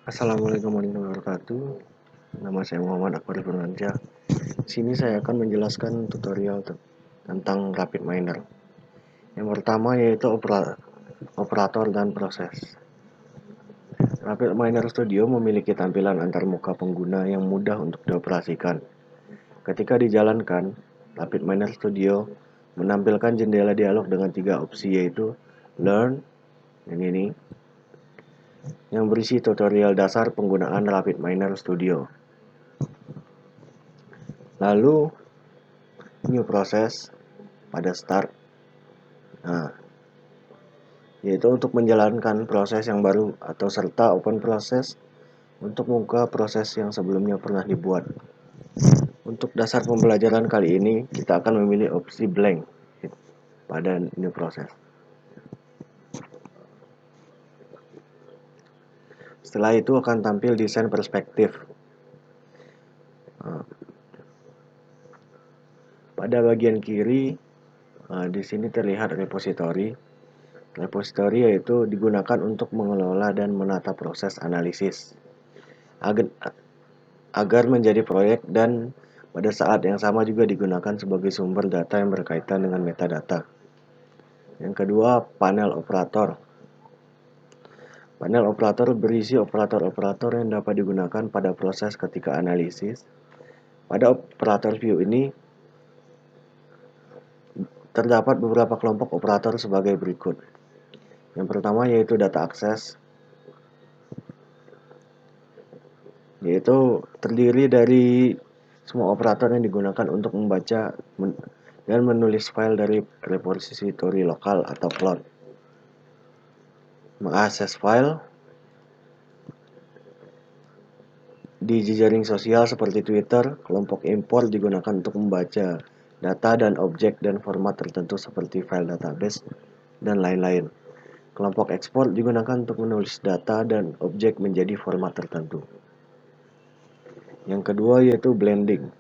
Assalamualaikum warahmatullahi wabarakatuh. Nama saya Muhammad Akbar Firmansyah. Di sini saya akan menjelaskan tutorial tentang Rapid Miner. Yang pertama yaitu operator dan proses. Rapid Miner Studio memiliki tampilan antarmuka pengguna yang mudah untuk dioperasikan. Ketika dijalankan, Rapid Miner Studio menampilkan jendela dialog dengan 3 opsi yaitu Learn, yang berisi tutorial dasar penggunaan Rapid Miner Studio. Lalu New Process pada Start. Nah, yaitu untuk menjalankan proses yang baru atau serta Open Process untuk membuka proses yang sebelumnya pernah dibuat. Untuk dasar pembelajaran kali ini, kita akan memilih opsi blank pada New Process. Setelah itu akan tampil desain perspektif. Pada bagian kiri, di sini terlihat repository. Repository yaitu digunakan untuk mengelola dan menata proses analisis agar menjadi proyek, dan pada saat yang sama juga digunakan sebagai sumber data yang berkaitan dengan metadata. Yang kedua, panel operator. Panel operator berisi operator-operator yang dapat digunakan pada proses ketika analisis. Pada operator view ini terdapat beberapa kelompok operator sebagai berikut. Yang pertama yaitu data access, yaitu terdiri dari semua operator yang digunakan untuk membaca dan menulis file dari repository lokal atau cloud. Mengakses file di jejaring sosial seperti Twitter, kelompok import digunakan untuk membaca data dan objek dan format tertentu seperti file database dan lain-lain. Kelompok ekspor digunakan untuk menulis data dan objek menjadi format tertentu. Yang kedua yaitu blending.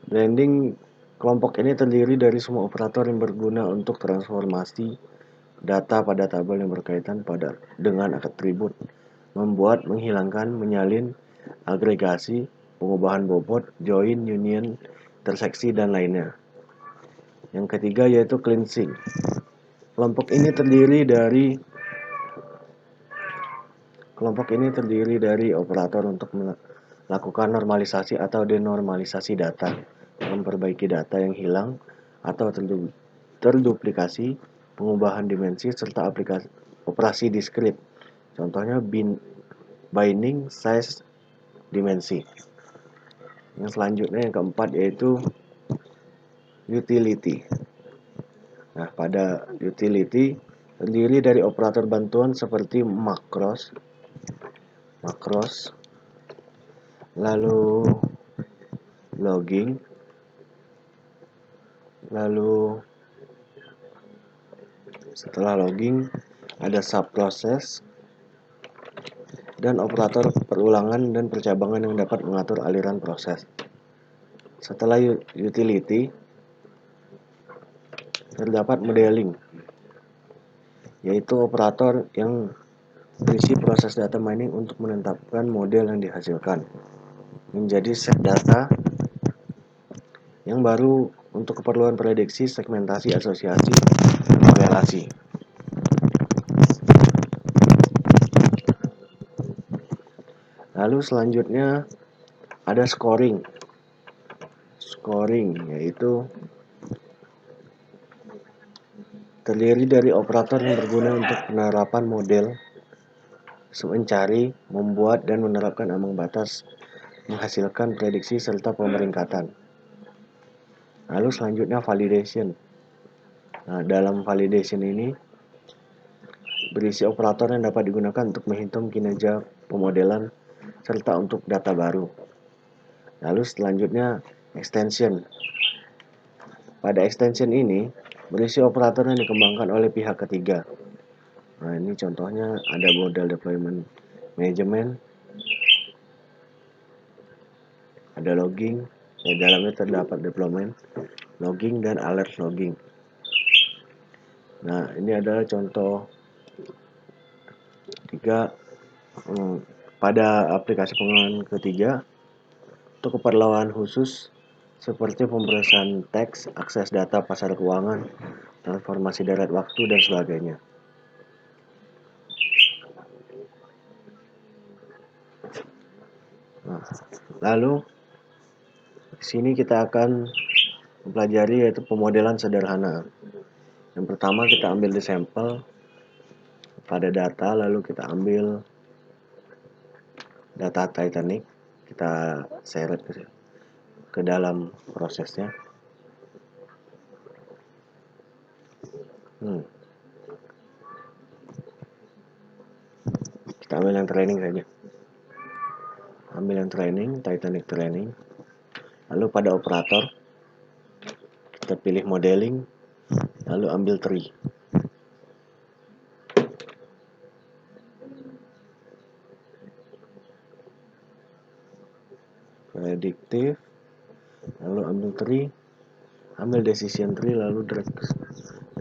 Blending kelompok ini terdiri dari semua operator yang berguna untuk transformasi data pada tabel yang berkaitan dengan atribut, membuat, menghilangkan, menyalin, agregasi, pengubahan bobot, join, union, interseksi, dan lainnya. Yang ketiga yaitu cleansing. Kelompok ini terdiri dari untuk melakukan normalisasi atau denormalisasi data, memperbaiki data yang hilang atau terduplikasi, pengubahan dimensi, serta operasi diskrit. Contohnya binding, size, dimensi. Yang selanjutnya yang keempat yaitu utility. Nah, pada utility terdiri dari operator bantuan seperti macros, lalu logging, lalu setelah logging ada subprocess, dan operator perulangan dan percabangan yang dapat mengatur aliran proses. Setelah utility terdapat modeling, yaitu operator yang berisi proses data mining untuk menetapkan model yang dihasilkan menjadi set data yang baru untuk keperluan prediksi, segmentasi, asosiasi, dan korelasi. Lalu selanjutnya ada scoring. Scoring yaitu terdiri dari operator yang berguna untuk penerapan model, mencari, membuat, dan menerapkan ambang batas, menghasilkan prediksi, serta pemeringkatan. Lalu selanjutnya validation. Nah, dalam validation ini berisi operator yang dapat digunakan untuk menghitung kinerja pemodelan serta untuk data baru. Lalu selanjutnya extension. Pada extension ini berisi operator yang dikembangkan oleh pihak ketiga. Nah, ini contohnya ada model deployment management, ada logging, di dalamnya terdapat deployment, logging, dan alert logging. Nah, ini adalah contoh 3 Pada aplikasi pengenalan ketiga, untuk keperluan khusus seperti pemrosesan teks, akses data pasar keuangan, transformasi deret waktu, dan sebagainya. Nah, lalu di sini kita akan mempelajari yaitu pemodelan sederhana. Yang pertama kita ambil di sampel pada data, lalu kita ambil data Titanic, kita seret ke dalam prosesnya. Kita ambil yang training saja. Ambil yang training, Titanic training. Lalu pada operator, kita pilih modeling, lalu ambil tree. Predictive, lalu ambil tree, ambil decision tree, lalu drag ke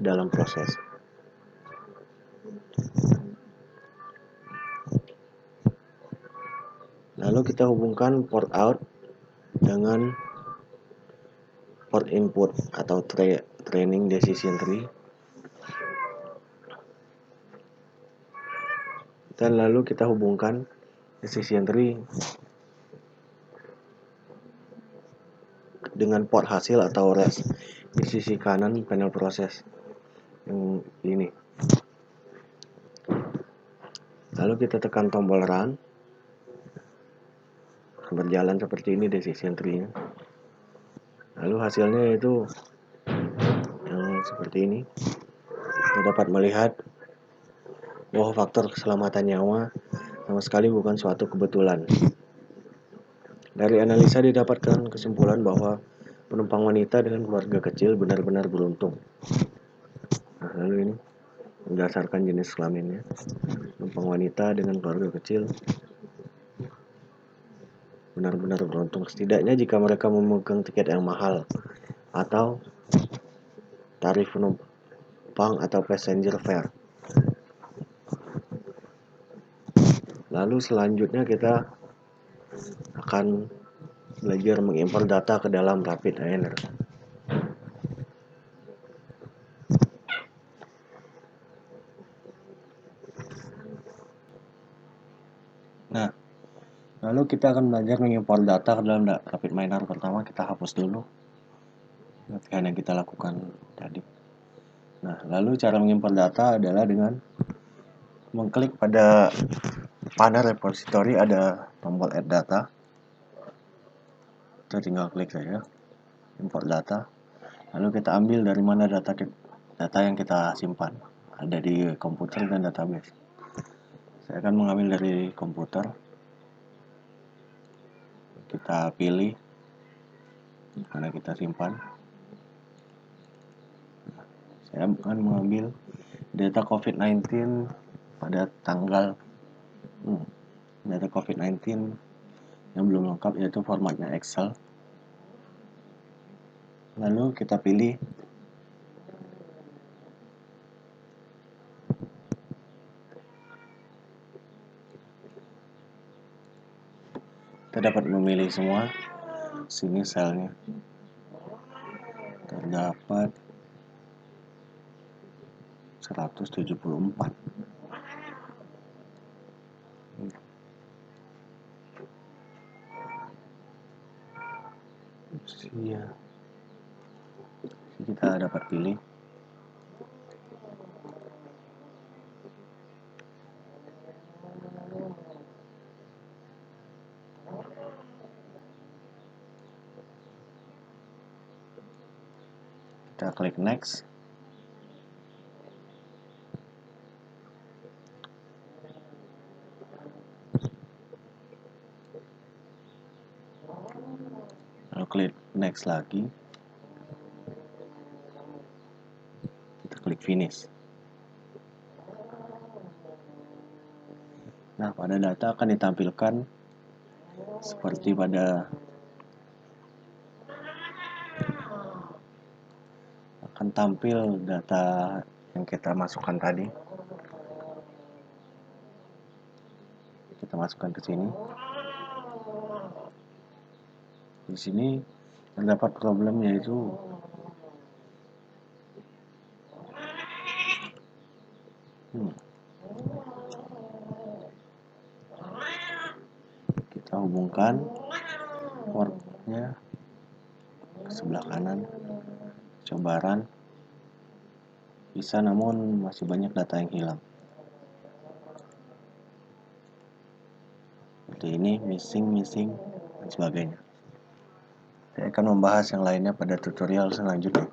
dalam proses. Lalu kita hubungkan port out dengan port input atau training decision tree. Dan lalu kita hubungkan decision tree dengan port hasil atau res di sisi kanan panel proses yang ini. Lalu kita tekan tombol run, berjalan seperti ini decision tree-nya. Lalu hasilnya itu yang seperti ini. Kita dapat melihat bahwa faktor keselamatan nyawa sama sekali bukan suatu kebetulan. Dari analisa didapatkan kesimpulan bahwa penumpang wanita dengan keluarga kecil benar-benar beruntung. Nah, lalu ini berdasarkan jenis kelaminnya. Penumpang wanita dengan keluarga kecil benar-benar beruntung, setidaknya jika mereka memegang tiket yang mahal atau tarif penumpang atau passenger fare. Lalu selanjutnya kita akan belajar mengimpor data ke dalam RapidMiner. Nah, lalu kita akan belajar mengimpor data ke dalam RapidMiner. Pertama kita hapus dulu latihan yang kita lakukan tadi. Nah, lalu cara mengimpor data adalah dengan mengklik pada panel repository, ada tombol add data. Kita tinggal klik saja import data. Lalu kita ambil dari mana data yang kita simpan. Ada di komputer dan database. Saya akan mengambil dari komputer. Kita pilih mana kita simpan. Saya akan mengambil data COVID-19 pada tanggal data COVID-19 yang belum lengkap, yaitu formatnya Excel. Lalu kita pilih kita dapat memilih semua. Sini selnya terdapat 174. Iya. Kita dapat pilih kita klik next. Lalu klik next lagi. Kita klik finish. Nah, pada data akan ditampilkan seperti pada akan tampil data yang kita masukkan tadi. Kita masukkan ke sini. Di sini terdapat problem, yaitu kita hubungkan portnya ke sebelah kanan. Coba run, bisa, namun masih banyak data yang hilang. Seperti ini, missing, dan sebagainya. Saya akan membahas yang lainnya pada tutorial selanjutnya.